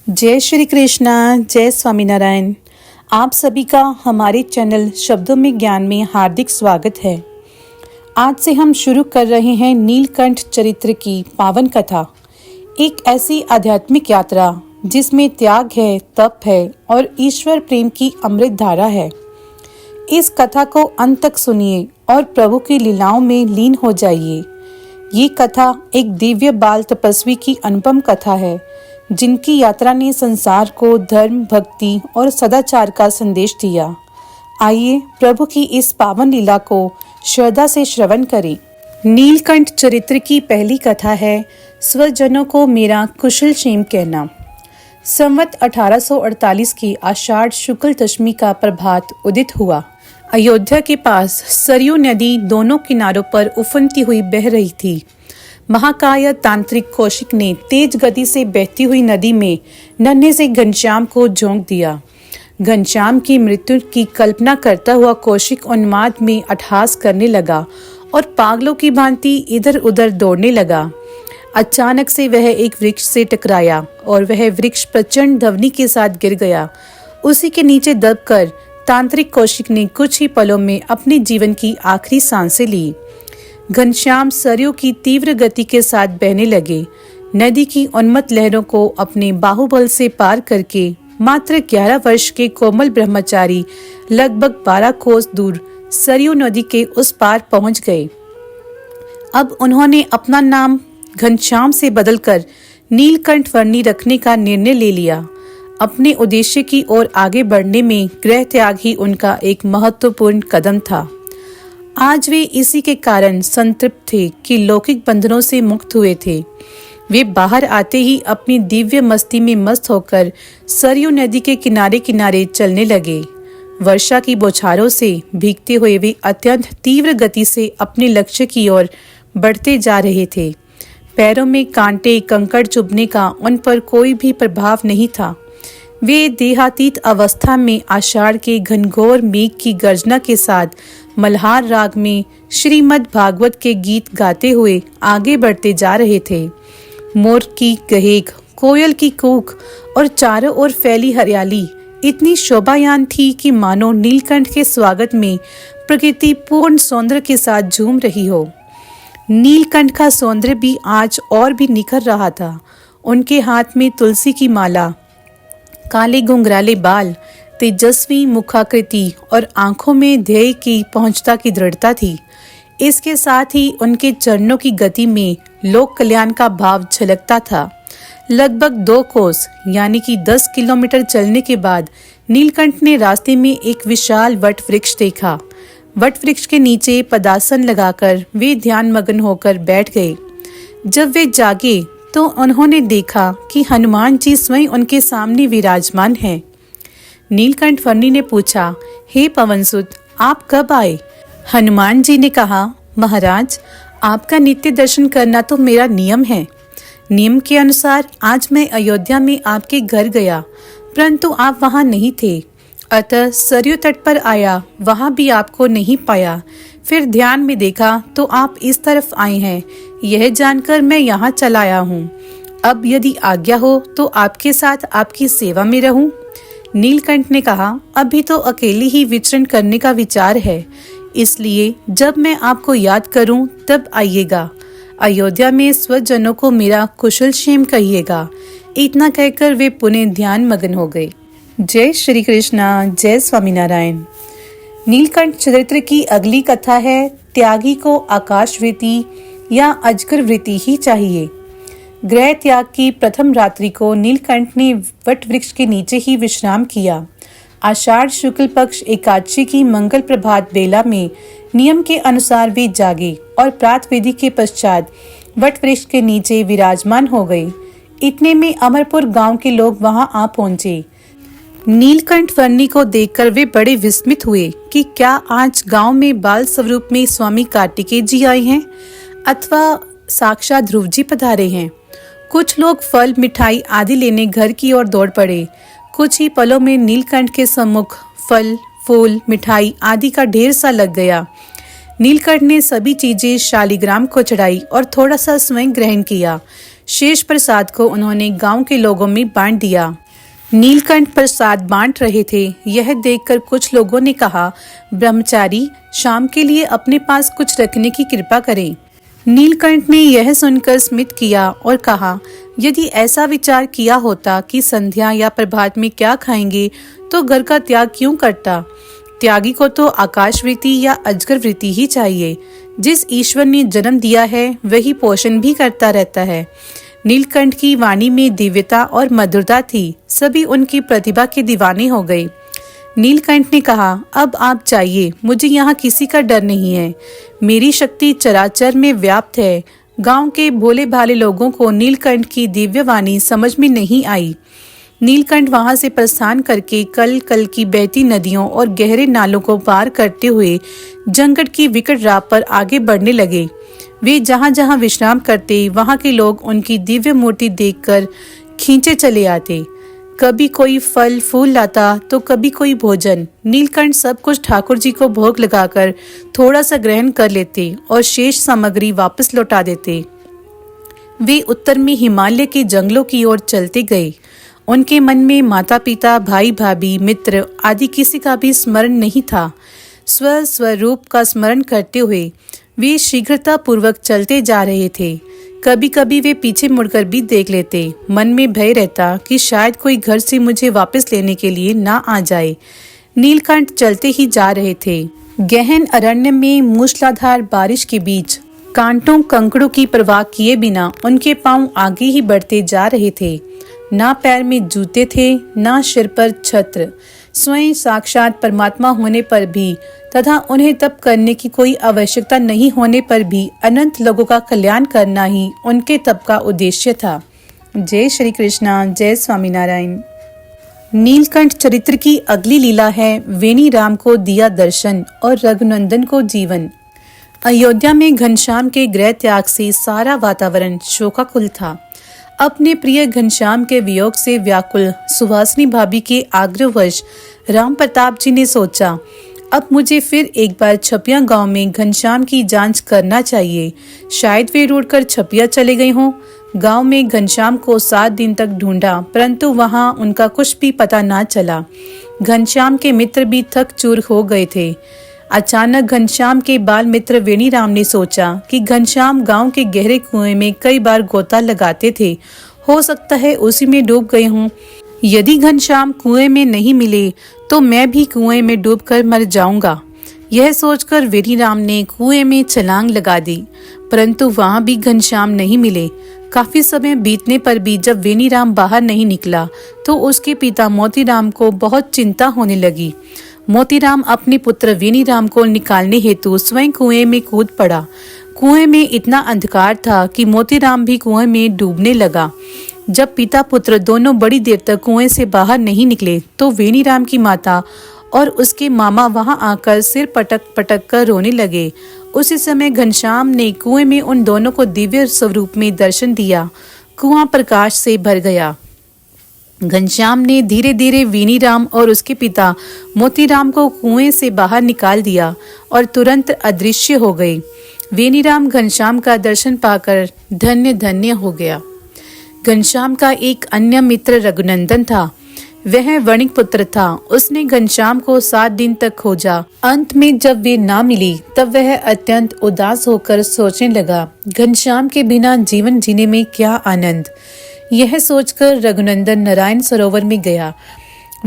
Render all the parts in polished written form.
जय श्री कृष्णा, जय स्वामीनारायण। आप सभी का हमारे चैनल शब्दों में ज्ञान में हार्दिक स्वागत है। आज से हम शुरू कर रहे हैं नीलकंठ चरित्र की पावन कथा। एक ऐसी आध्यात्मिक यात्रा जिसमें त्याग है, तप है और ईश्वर प्रेम की अमृत धारा है। इस कथा को अंत तक सुनिए और प्रभु की लीलाओं में लीन हो जाइए। ये कथा एक दिव्य बाल तपस्वी की अनुपम कथा है, जिनकी यात्रा ने संसार को धर्म, भक्ति और सदाचार का संदेश दिया। आइए प्रभु की इस पावन लीला को श्रद्धा से श्रवण करें। नीलकंठ चरित्र की पहली कथा है स्वजनों को मेरा कुशल क्षेम कहना। संवत 1848 की आषाढ़ शुक्ल दशमी का प्रभात उदित हुआ। अयोध्या के पास सरयू नदी दोनों किनारों पर उफनती हुई बह रही थी। महाकाय तांत्रिक कौशिक ने तेज गति से बहती हुई नदी में नन्हे से घनश्याम को झोंक दिया। घनश्याम की मृत्यु की कल्पना करता हुआ कौशिक उन्माद में अट्टहास करने लगा और पागलों की भांति इधर उधर दौड़ने लगा। अचानक से वह एक वृक्ष से टकराया और वह वृक्ष प्रचंड ध्वनि के साथ गिर गया। उसी के नीचे दबकर तांत्रिक कौशिक ने कुछ ही पलों में अपने जीवन की आखिरी सांसें ली। घनश्याम सरयू की तीव्र गति के साथ बहने लगे। नदी की उन्मत्त लहरों को अपने बाहुबल से पार करके मात्र 11 वर्ष के कोमल ब्रह्मचारी लगभग 12 कोस दूर सरयू नदी के उस पार पहुंच गए। अब उन्होंने अपना नाम घनश्याम से बदलकर नीलकंठ वर्णी रखने का निर्णय ले लिया। अपने उद्देश्य की ओर आगे बढ़ने में गृह त्याग ही उनका एक महत्वपूर्ण कदम था। आज वे इसी के कारण संतृप्त थे कि लौकिक बंधनों से मुक्त हुए थे। वे बाहर आते ही अपनी दिव्य मस्ती में मस्त होकर सरयू नदी के किनारे किनारे चलने लगे। वर्षा की बौछारों से भीगते हुए वे अत्यंत तीव्र गति से अपने लक्ष्य की ओर बढ़ते जा रहे थे। पैरों में कांटे कंकड़ चुभने का उन पर कोई भी प्रभाव नहीं था। वे देहातीत अवस्था में आषाढ़ के घनघोर मेघ की गर्जना के साथ मल्हार राग में श्रीमद् भागवत के गीत गाते हुए आगे बढ़ते जा रहे थे। मोर की गहेग, कोयल की कूक और चारों ओर फैली हरियाली इतनी शोभायान थी कि मानो नीलकंठ के स्वागत में प्रकृति पूर्ण सौंदर्य के साथ झूम रही हो। नीलकंठ का सौंदर्य भी आज और भी निखर रहा था। उनके हाथ में तुलसी की माला, काले घुंघराले बाल, तेजस्वी मुखाकृति और आंखों में ध्येय की पहुंचता की दृढ़ता थी। इसके साथ ही उनके चरणों की गति में लोक कल्याण का भाव झलकता था। लगभग 2 कोस यानी कि 10 किलोमीटर चलने के बाद नीलकंठ ने रास्ते में एक विशाल वट वृक्ष देखा। वट वृक्ष के नीचे पदासन लगाकर वे ध्यान मग्न होकर बैठ गए। जब वे जागे तो उन्होंने देखा कि हनुमान जी स्वयं उनके सामने विराजमान हैं। नीलकंठ वर्णी ने पूछा, हे पवनसुत, आप कब आए? हनुमान जी ने कहा, महाराज, आपका नित्य दर्शन करना तो मेरा नियम है। नियम के अनुसार आज मैं अयोध्या में आपके घर गया, परंतु आप वहां नहीं थे। अतः सरयू तट पर आया, वहां भी आपको नहीं पाया। फिर ध्यान में देखा तो आप इस तरफ आए हैं। यह जानकर मैं यहाँ चला आया हूँ। अब यदि आज्ञा हो तो आपके साथ आपकी सेवा में रहूं। नीलकंठ ने कहा, अभी तो अकेले ही विचरण करने का विचार है, इसलिए जब मैं आपको याद करूं तब आइएगा। अयोध्या में स्वजनों को मेरा कुशल क्षेम कहिएगा। इतना कहकर वे पुनः ध्यान मग्न हो गए। जय श्री कृष्णा, जय स्वामीनारायण। नीलकंठ चरित्र की अगली कथा है त्यागी को आकाश वृत्ति या अजगर वृत्ति ही चाहिए। गृह त्याग की प्रथम रात्रि को नीलकंठ ने वट वृक्ष के नीचे ही विश्राम किया। आषाढ़ शुक्ल पक्ष एकादशी की मंगल प्रभात बेला में नियम के अनुसार वे जागे और प्रातः विधि के पश्चात वट वृक्ष के नीचे विराजमान हो गए। इतने में अमरपुर गांव के लोग वहां आ पहुंचे। नीलकंठ वर्णी को देखकर वे बड़े विस्मित हुए कि क्या आज गांव में बाल स्वरूप में स्वामी कार्तिकेय जी आए हैं अथवा साक्षात ध्रुव जी पधारे हैं। कुछ लोग फल, मिठाई आदि लेने घर की ओर दौड़ पड़े। कुछ ही पलों में नीलकंठ के सम्मुख फल, फूल, मिठाई आदि का ढेर सा लग गया। नीलकंठ ने सभी चीजें शालिग्राम को चढ़ाई और थोड़ा सा स्वयं ग्रहण किया। शेष प्रसाद को उन्होंने गांव के लोगों में बांट दिया। नीलकंठ प्रसाद बांट रहे थे। यह देखकर कुछ लोगों ने कहा, ब्रह्मचारी शाम के लिए अपने पास कुछ रखने की कृपा करें। नीलकंठ ने यह सुनकर स्मित किया और कहा, यदि ऐसा विचार किया होता कि संध्या या प्रभात में क्या खाएंगे तो घर का त्याग क्यों करता। त्यागी को तो आकाश वृत्ति या अजगर वृत्ति ही चाहिए। जिस ईश्वर ने जन्म दिया है वही पोषण भी करता रहता है। नीलकंठ की वाणी में दिव्यता और मधुरता थी। सभी उनकी प्रतिभा के दीवाने हो गए। नीलकंठ ने कहा, अब आप जाइए, मुझे यहाँ किसी का डर नहीं है। मेरी शक्ति चराचर में व्याप्त है। गांव के भोले भाले लोगों को नीलकंठ की दिव्य वाणी समझ में नहीं आई। नीलकंठ वहां से प्रस्थान करके कल कल की बहती नदियों और गहरे नालों को पार करते हुए जंगल की विकट राह पर आगे बढ़ने लगे। वे जहां जहां विश्राम करते वहां के लोग उनकी दिव्य मूर्ति देखकर खींचे चले आते। कभी कोई फल फूल लाता तो कभी कोई भोजन। नीलकंठ सब कुछ ठाकुर जी को भोग लगाकर थोड़ा सा ग्रहण कर लेते और शेष सामग्री वापस लौटा देते। वे उत्तर में हिमालय के जंगलों की ओर चलते गए। उनके मन में माता पिता, भाई भाभी, मित्र आदि किसी का भी स्मरण नहीं था। स्वरूप का स्मरण करते हुए वे शीघ्रता पूर्वक चलते जा रहे थे। कभी कभी वे पीछे मुड़कर भी देख लेते। मन में भय रहता कि शायद कोई घर से मुझे वापस लेने के लिए ना आ जाए। नीलकंठ चलते ही जा रहे थे। गहन अरण्य में मूसलाधार बारिश के बीच कांटों कंकड़ों की परवाह किए बिना उनके पांव आगे ही बढ़ते जा रहे थे। ना पैर में जूते थे, ना सिर पर छत्र। स्वयं साक्षात परमात्मा होने पर भी तथा उन्हें तप करने की कोई आवश्यकता नहीं होने पर भी अनंत लोगों का कल्याण करना ही उनके तप का उद्देश्य था। जय श्री कृष्णा, जय स्वामीनारायण। नीलकंठ चरित्र की अगली लीला है वेणी राम को दिया दर्शन और रघुनंदन को जीवन। अयोध्या में घनश्याम के गृह त्याग से सारा वातावरण शोकाकुल था। अपने प्रिय घनश्याम के वियोग से व्याकुल सुहासिनी भाभी के आग्रहवश राम प्रताप जी ने सोचा, अब मुझे फिर एक बार छपिया गांव में घनश्याम की जांच करना चाहिए। शायद वे रूठकर छपिया चले गए हों। गांव में घनश्याम को 7 दिन तक ढूंढा, परंतु वहां उनका कुछ भी पता ना चला। घनश्याम के मित्र भी थक चूर हो गए थे। अचानक घनश्याम के बाल मित्र वेणी राम ने सोचा कि घनश्याम गांव के गहरे कुएं में कई बार गोता लगाते थे। हो सकता है उसी में डूब गए हों। यदि घनश्याम कुएं में नहीं मिले तो मैं भी कुएं में डूबकर मर जाऊंगा। यह सोचकर वेणी राम ने कुएं में छलांग लगा दी, परंतु वहां भी घनश्याम नहीं मिले। काफी समय बीतने पर भी जब वेणी राम बाहर नहीं निकला तो उसके पिता मोतीराम को बहुत चिंता होने लगी। मोतीराम अपने पुत्र वेणी राम को निकालने हेतु स्वयं कुएं में कूद पड़ा। कुएं में इतना अंधकार था कि मोतीराम भी कुएं में डूबने लगा। जब पिता पुत्र दोनों बड़ी देर तक कुएं से बाहर नहीं निकले तो वेणी राम की माता और उसके मामा वहां आकर सिर पटक पटक कर रोने लगे। उसी समय घनश्याम ने कुएं में उन दोनों को दिव्य स्वरूप में दर्शन दिया। कुआं प्रकाश से भर गया। घनश्याम ने धीरे धीरे वेणी राम और उसके पिता मोतीराम को कुएं से बाहर निकाल दिया और तुरंत अदृश्य हो गए। वेणी राम घनश्याम का दर्शन पाकर धन्य धन्य हो गया। घनश्याम का एक अन्य मित्र रघुनंदन था। वह वणिक पुत्र था। उसने घनश्याम को 7 दिन तक खोजा। अंत में जब वे ना मिली तब वह अत्यंत उदास होकर सोचने लगा, घनश्याम के बिना जीवन जीने में क्या आनंद। यह सोचकर रघुनंदन नारायण सरोवर में गया।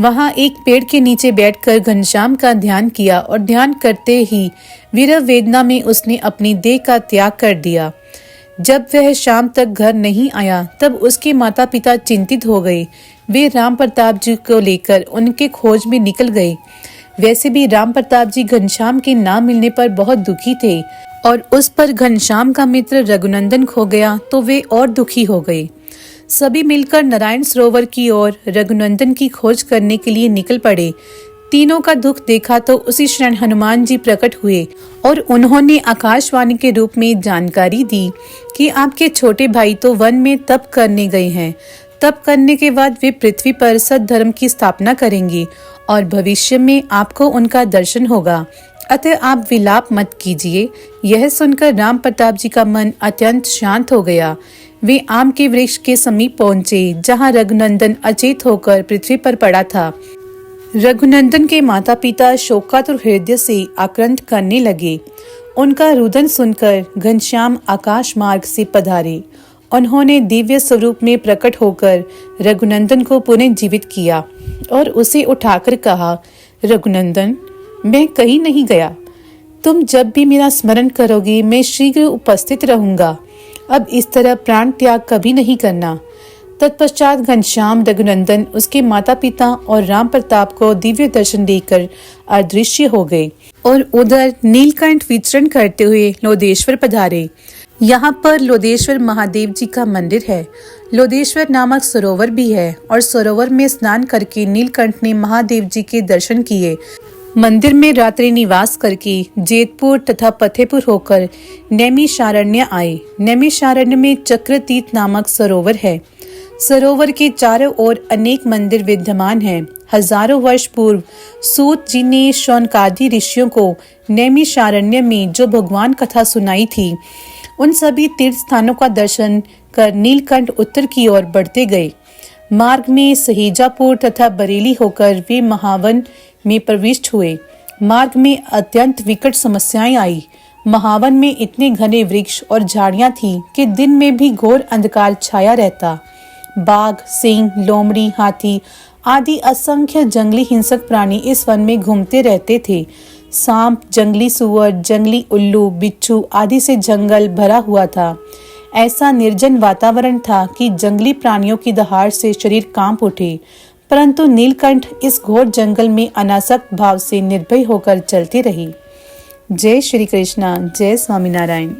वहां एक पेड़ के नीचे बैठकर घनश्याम का ध्यान किया और ध्यान करते ही विरह वेदना में उसने अपनी देह का त्याग कर दिया। जब वह शाम तक घर नहीं आया तब उसके माता पिता चिंतित हो गए। वे राम प्रताप जी को लेकर उनके खोज में निकल गए। वैसे भी राम प्रताप जी घनश्याम के ना मिलने पर बहुत दुखी थे और उस पर घनश्याम का मित्र रघुनंदन खो गया तो वे और दुखी हो गए। सभी मिलकर नारायण सरोवर की ओर रघुनंदन की खोज करने के लिए निकल पड़े। तीनों का दुख देखा तो उसी क्षण हनुमान जी प्रकट हुए और उन्होंने आकाशवाणी के रूप में जानकारी दी कि आपके छोटे भाई तो वन में तप करने गए हैं। तप करने के बाद वे पृथ्वी पर सद्धर्म की स्थापना करेंगे और भविष्य में आपको उनका दर्शन होगा। अतः आप विलाप मत कीजिए। यह सुनकर राम प्रताप जी का मन अत्यंत शांत हो गया। वे आम के वृक्ष के समीप पहुंचे, जहां रघुनंदन अचेत होकर पृथ्वी पर पड़ा था। रघुनंदन के माता पिता शोकातुर हृदय से आक्रांत करने लगे। उनका रुदन सुनकर घनश्याम आकाश मार्ग से पधारे। उन्होंने दिव्य स्वरूप में प्रकट होकर रघुनंदन को पुनः जीवित किया और उसे उठाकर कहा, रघुनंदन, मैं कहीं नहीं गया। तुम जब भी मेरा स्मरण करोगे मैं शीघ्र उपस्थित रहूंगा। अब इस तरह प्राण त्याग कभी नहीं करना। तत्पश्चात घनश्याम, रघुनंदन, उसके माता पिता और राम प्रताप को दिव्य दर्शन देकर अदृश्य हो गए और उधर नीलकंठ विचरण करते हुए लोदेश्वर पधारे। यहाँ पर लोदेश्वर महादेव जी का मंदिर है। लोदेश्वर नामक सरोवर भी है और सरोवर में स्नान करके नीलकंठ ने महादेव जी के दर्शन किए। मंदिर में रात्रि निवास करके जेतपुर तथा फतेहपुर होकर नैमिषारण्य आए। नैमिषारण्य में चक्रतीर्थ नामक सरोवर है। सरोवर के चारों ओर अनेक मंदिर विद्यमान हैं। हजारों वर्ष पूर्व सूत जी ने शौनकादि ऋषियों को नैमिषारण्य में जो भगवान कथा सुनाई थी, उन सभी तीर्थ स्थानों का दर्शन कर नीलकंठ उत्तर की ओर बढ़ते गए। मार्ग में सहेजापुर तथा बरेली होकर वे महावन में प्रविष्ट हुए। मार्ग में अत्यंत विकट समस्याएं आई। महावन में इतने घने वृक्ष और झाड़ियां थीं कि दिन में भी घोर अंधकार छाया रहता। बाघ, सिंह, लोमड़ी, हाथी आदि असंख्य जंगली हिंसक प्राणी इस वन में घूमते रहते थे। सांप, जंगली सुअर, जंगली उल्लू, बिच्छू आदि से जंगल भरा हुआ था। ऐसा निर्जन वातावरण था कि जंगली प्राणियों की दहाड़ से शरीर कांप उठे, परंतु नीलकंठ इस घोर जंगल में अनासक्त भाव से निर्भय होकर चलती रही। जय श्री कृष्णा, जय स्वामीनारायण।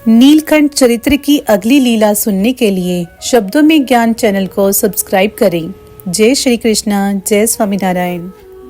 नीलकंठ चरित्र की अगली लीला सुनने के लिए शब्दों में ज्ञान चैनल को सब्सक्राइब करें। जय श्री कृष्णा, जय स्वामीनारायण।